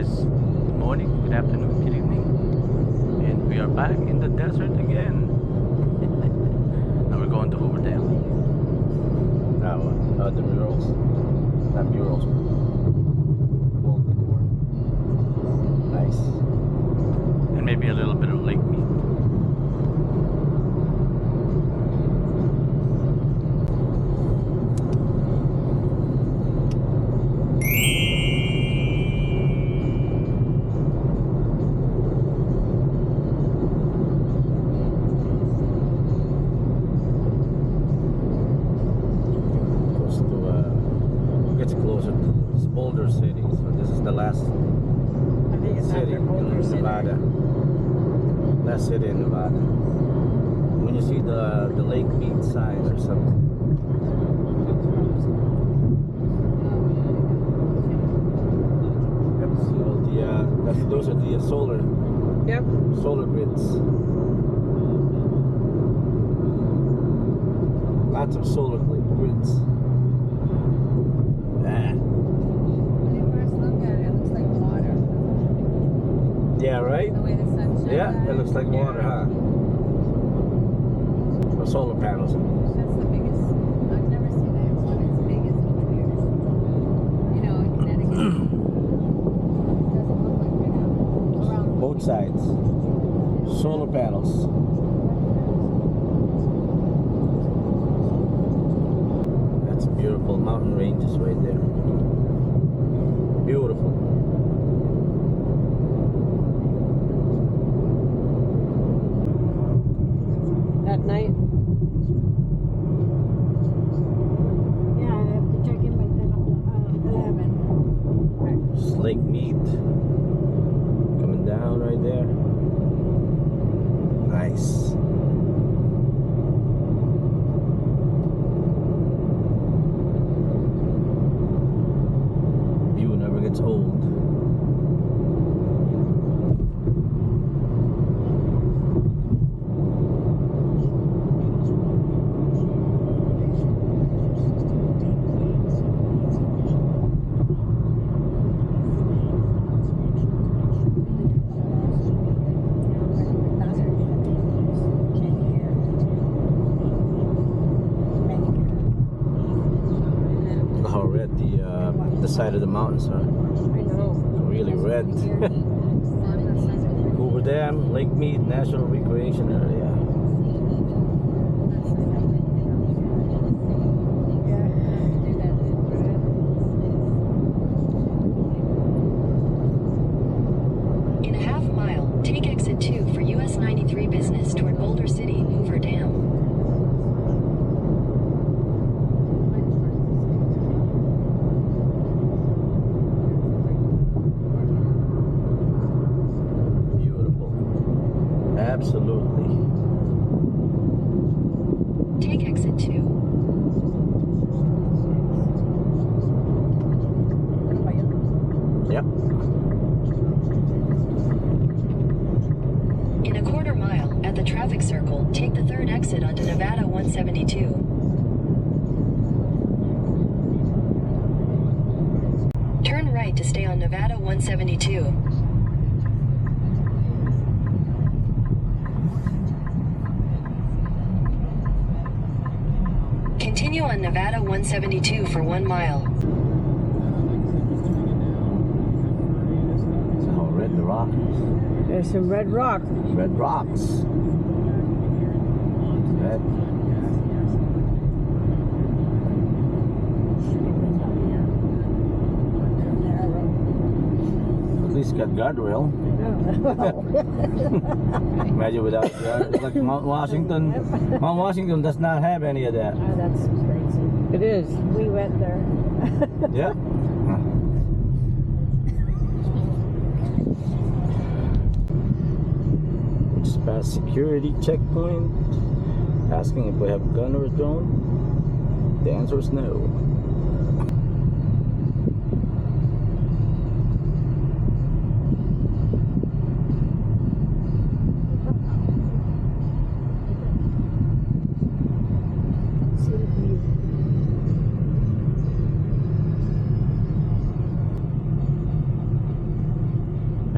guys. Good morning, good afternoon, good evening. And we are back in the desert again. Now we're going to Hoover Dam. Now, the murals. Not murals. Wall decor. Nice. And maybe a little bit of lake meat. Boulder City, so this is the last city in Nevada. Last city in Nevada. When you see the lake meat sign or something. Yep, so those are the solar grids. Lots of solar grids. Yeah, right? The way the sun shines. Yeah, it looks like water, huh? Or solar panels. That's the biggest. I've never seen one as big as Hoover Dam. You know, in Connecticut. It doesn't look like right now. Around Both sides. Solar panels. That's beautiful. Mountain ranges right there. Beautiful. At night? Yeah, I have to check in by 11. Just lake meat. Coming down right there. Nice. View never gets old. How red the side of the mountains are. I know. Really red. Hoover Dam, Lake Mead National Recreation Area. In a half mile, take exit 2 for US 93 business toward Boulder City, Hoover Dam. Absolutely. Take exit 2. Yep. In a quarter mile, at the traffic circle, take the third exit onto Nevada 172. Turn right to stay on Nevada 172. Continue on Nevada 172 for 1 mile. Oh, red the rock. There's some red rock. Red rocks. Red. At least got guardrail. Imagine without guard. It's like Mount Washington. Mount Washington does not have any of that. Oh, that's crazy. It is. We went there. Yeah. Just past security checkpoint. Asking if we have a gun or a drone. The answer is no.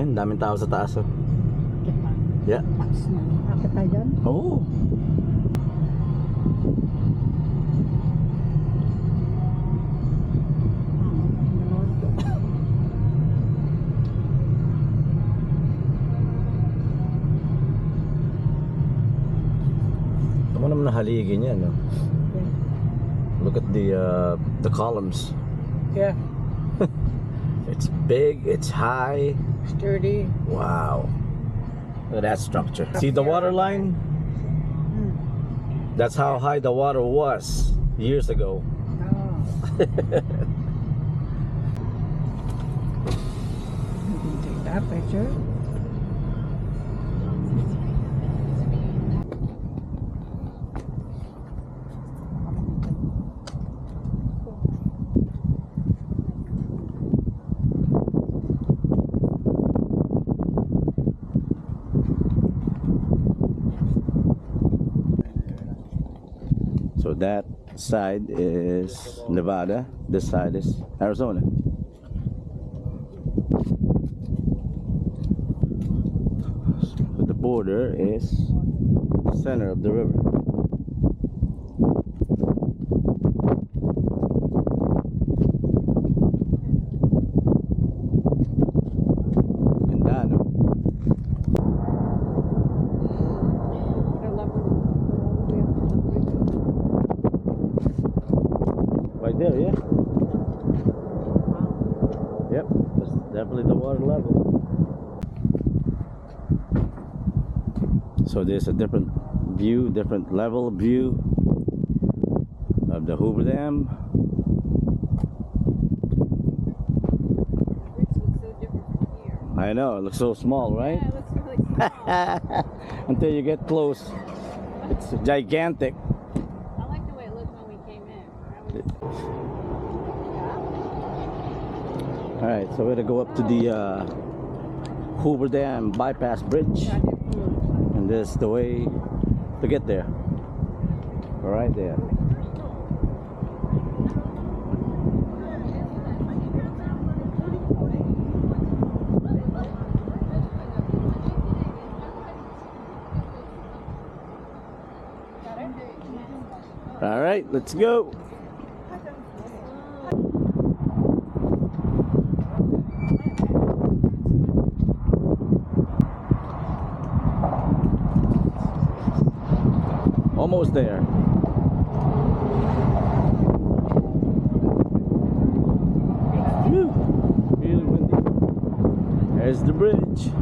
Ayun, daming tao sa taas. Oh. Yeah. Akit tayo dyan? Oh. Ano naman nahaligi niya, no? Yeah. Look at the columns. Yeah. It's big, it's high. Sturdy. Wow. Look at that structure. See the water line? That's how high the water was years ago. Oh. You can take that picture. So that side is Nevada, this side is Arizona. So the border is the center of the river. Ganda, no? Right there, yeah. Yep, that's definitely the water level. So there's a different view, different level view of the Hoover Dam. Bridge looks so different from here. I know, it looks so small, right? Yeah, it looks really small. Until you get close, it's gigantic. I like the way it looked when we came in. That was, All right, so we're gonna go up to the Hoover Dam bypass bridge, and this is the way to get there. Right there. All right, let's go. Almost there. Whew, really windy. There's the bridge.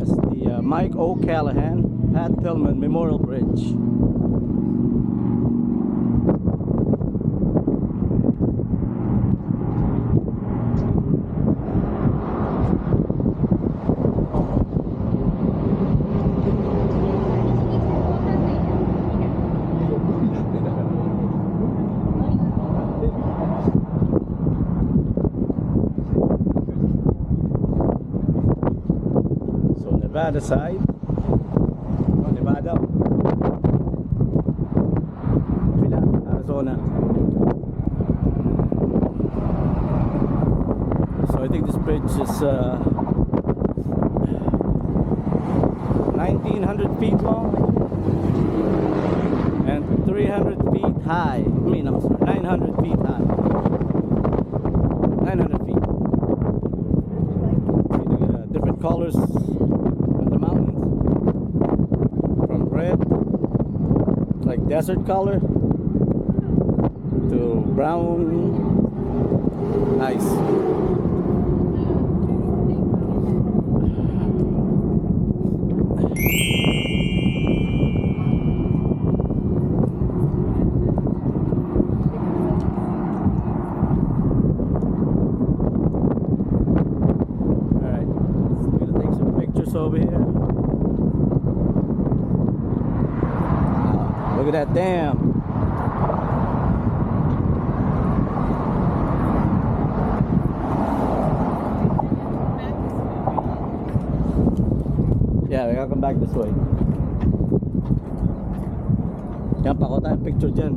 That's the Mike O'Callahan, Pat Tillman Memorial Bridge. Nevada side. Oh, Nevada. Arizona. So I think this bridge is 1,900 feet long and 300 feet high. I'm sorry, 900 feet high. 900 feet. See the different colors. Like desert color to brown ice. Alright, I'm gonna take some pictures over here. Look at that dam. Yeah, we gotta come back this way. Yan, pako tayo picture dyan.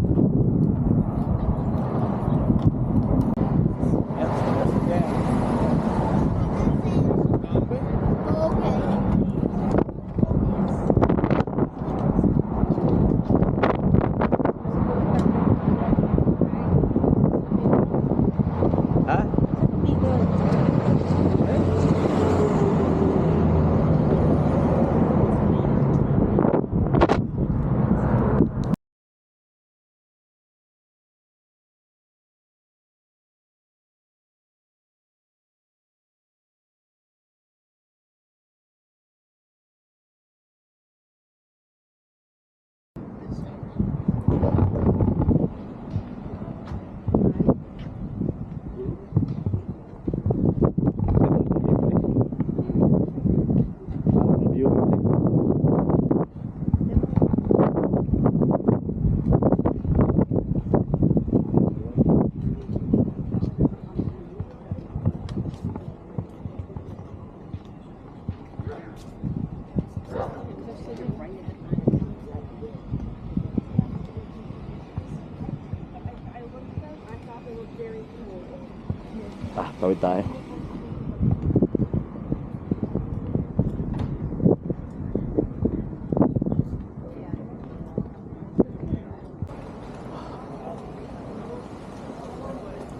Tawid tayo.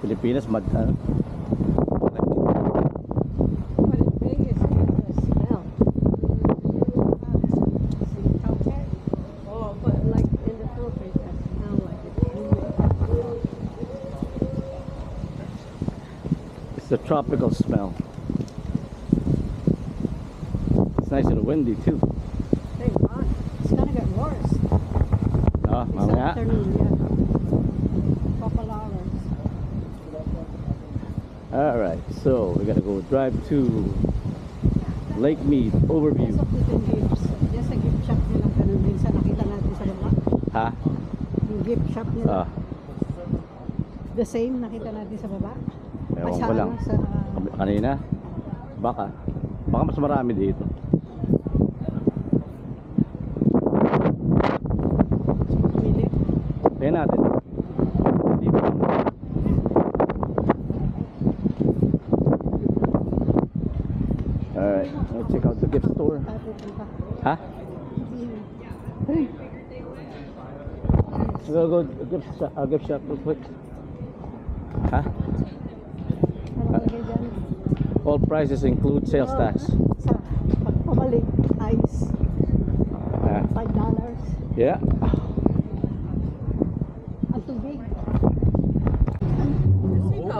Pilipinas, What it big is the smell. Okay. Oh, but like in the Philippines, that smell like it's humid. it's a tropical smell. It's nice and windy too. Thank God. It's gonna get worse. This Mamaya. afternoon, yeah. Couple hours. Alright, so we gotta go drive to Lake Mead overview. Yes, of the gifts. Yes, a gift shop nila. Ganun din sa nakita natin sa baba. Ha? Yung gift shop nila. The same nakita natin sa baba. Ewan Sa ko lang. ano, sa Kanina? Baka mas marami dito. minute. Tingnan natin. Hindi pa. Alright, let's check out the gift store. Tayo pupunta. Ha? Hey. We'll go gift shop real quick. Ha? Ano lagay dyan? All prices include sales tax. Sa pagpabalik, ice. Ah, $5. yeah. Ang tubig. Casino.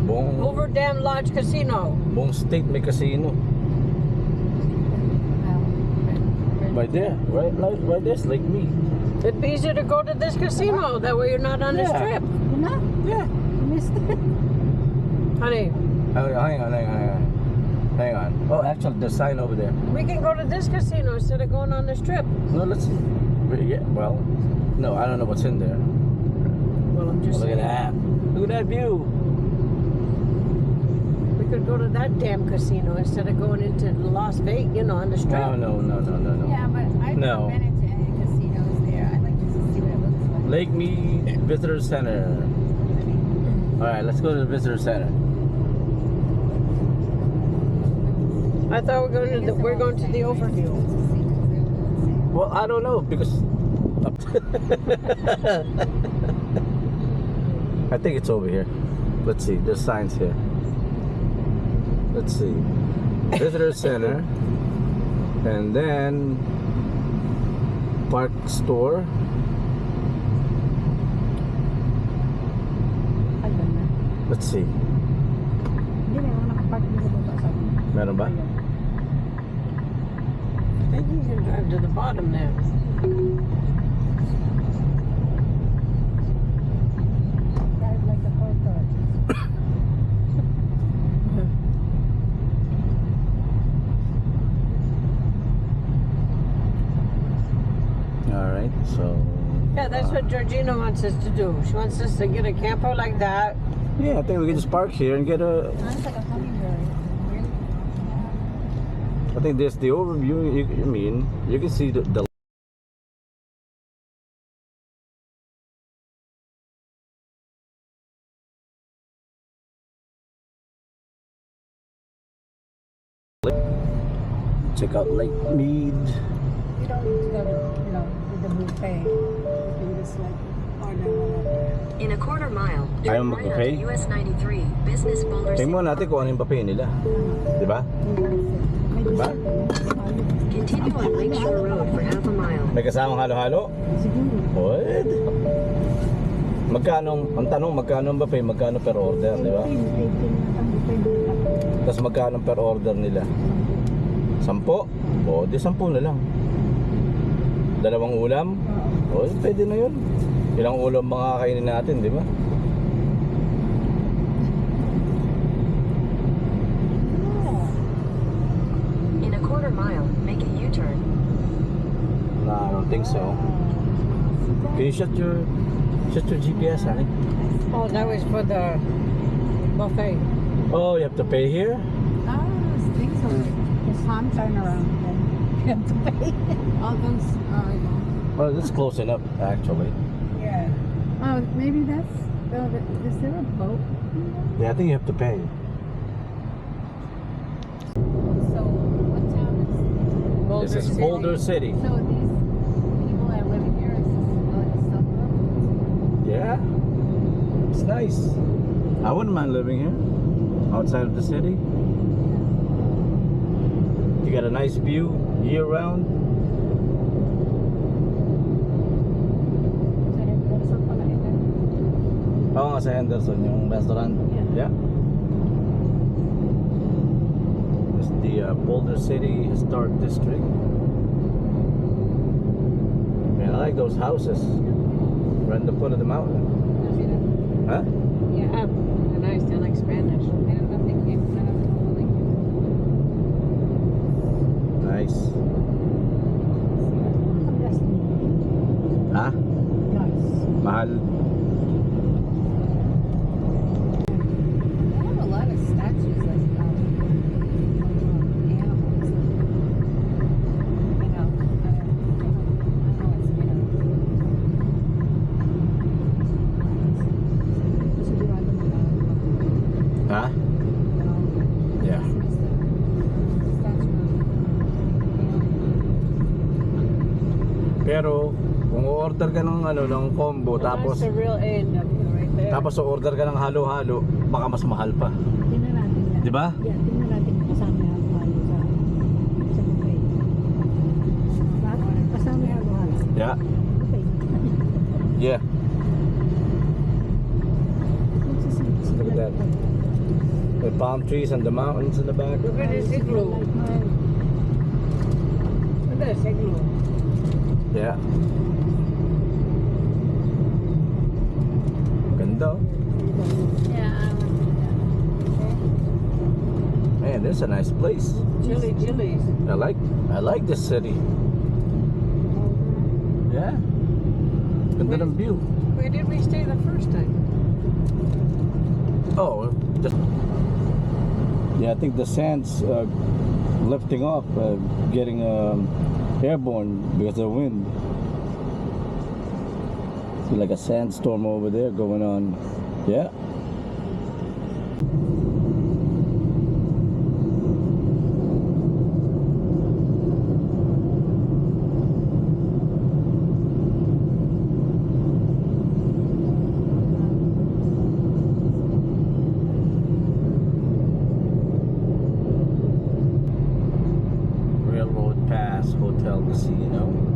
Buong Hoover Dam Lodge Casino. state may casino. Right there. Right there's Lake Mead. It'd be easier to go to this casino. That way you're not on this Yeah. trip. You know? Yeah. You missed it. Honey, Hang on. Oh, actually, there's a sign over there. we can go to this casino instead of going on this trip. No, let's see. Yeah, well, no, I don't know what's in there. Well, I'm just Look at saying. that. Look at that view. We could go to that damn casino instead of going into Las Vegas, you know, on the strip. No. Yeah, but I've No. never been into any casinos there. I'd like to see what it looks like. Lake Mead Visitor Center. All right, let's go to the Visitor Center. I thought we're going to the overview. Well, I don't know because I think it's over here. Let's see. There's signs here. Let's see. Visitor Center, and then Park Store. Let's see. Hindi na ako nakapark dito sa Meron ba? I think you can drive to the bottom there. Drive like a porter. All right. So. Yeah, that's what Georgina wants us to do. She wants us to get a camper like that. Yeah, I think we can just park here and get a. Sounds like a hummingbird. I think there's the overview. You can see the check out Lake Mead. You don't need to go to, with the buffet. You can just like order whatever. In a quarter mile, Ayaw turn mo right mag-buffet? onto US 93, Business Boulder City. Tingnan mo natin kung ano yung buffet nila. Di ba? May Diba? Continue on Lakeshore Road for half a mile. May kasamang halo-halo? Siguro. What? Magkano, ang tanong, magkano ang buffet? Magkano per order, di ba? 18 ang buffet nila. Tapos magkano per order nila? 10? O, di 10 na lang. Dalawang ulam? O, pwede na yun. Ilang ulam mga kainin natin, di ba? In a quarter mile, make a U-turn. No, I don't think so. Can you shut your GPS, honey? Oh, that was for the buffet. Oh, you have to pay here? Oh, things are It's time turnaround. Then you have to pay. all those. Well, that's close enough, actually. Yeah. Oh, maybe that's Is there a boat? Yeah, I think you have to pay. So, what town is This is Boulder City. So, these people that live in here, is this still Yeah, it's nice. I wouldn't mind living here, outside of the city. You got a nice view year round. Oo nga, sa Henderson, yung restaurant. Yeah. It's the Boulder City Historic District. Man, I like those houses. Right in the foot of the mountain. Huh? Yeah, nice. They like Spanish. I don't know if they came from like Nice. Ha? Mahal. They have a lot of statues like animals. You know, I don't know what's Ha? Yeah. Pero kung order ka ng ano ng combo tapos That's the real end of it right there. tapos order ka ng halo-halo, baka mas mahal pa. Tingnan natin yan. 'Di ba? Yeah, tingnan natin kung kasama yung halo-halo sa buffet. Kasama yung halo-halo. Yeah. Okay. Yeah. Look at that. The palm trees and the mountains in the back. Look at this igloo. Look at this igloo. Yeah. Ganda. Yeah, Man, this is a nice place. Chili's. I like this city. Yeah. Ganda ng view. Where did we stay the first time? Oh, just yeah. I think the sand's lifting off, getting airborne because of the wind. See, like a sandstorm over there going on. Yeah. Railroad Pass Hotel Casino.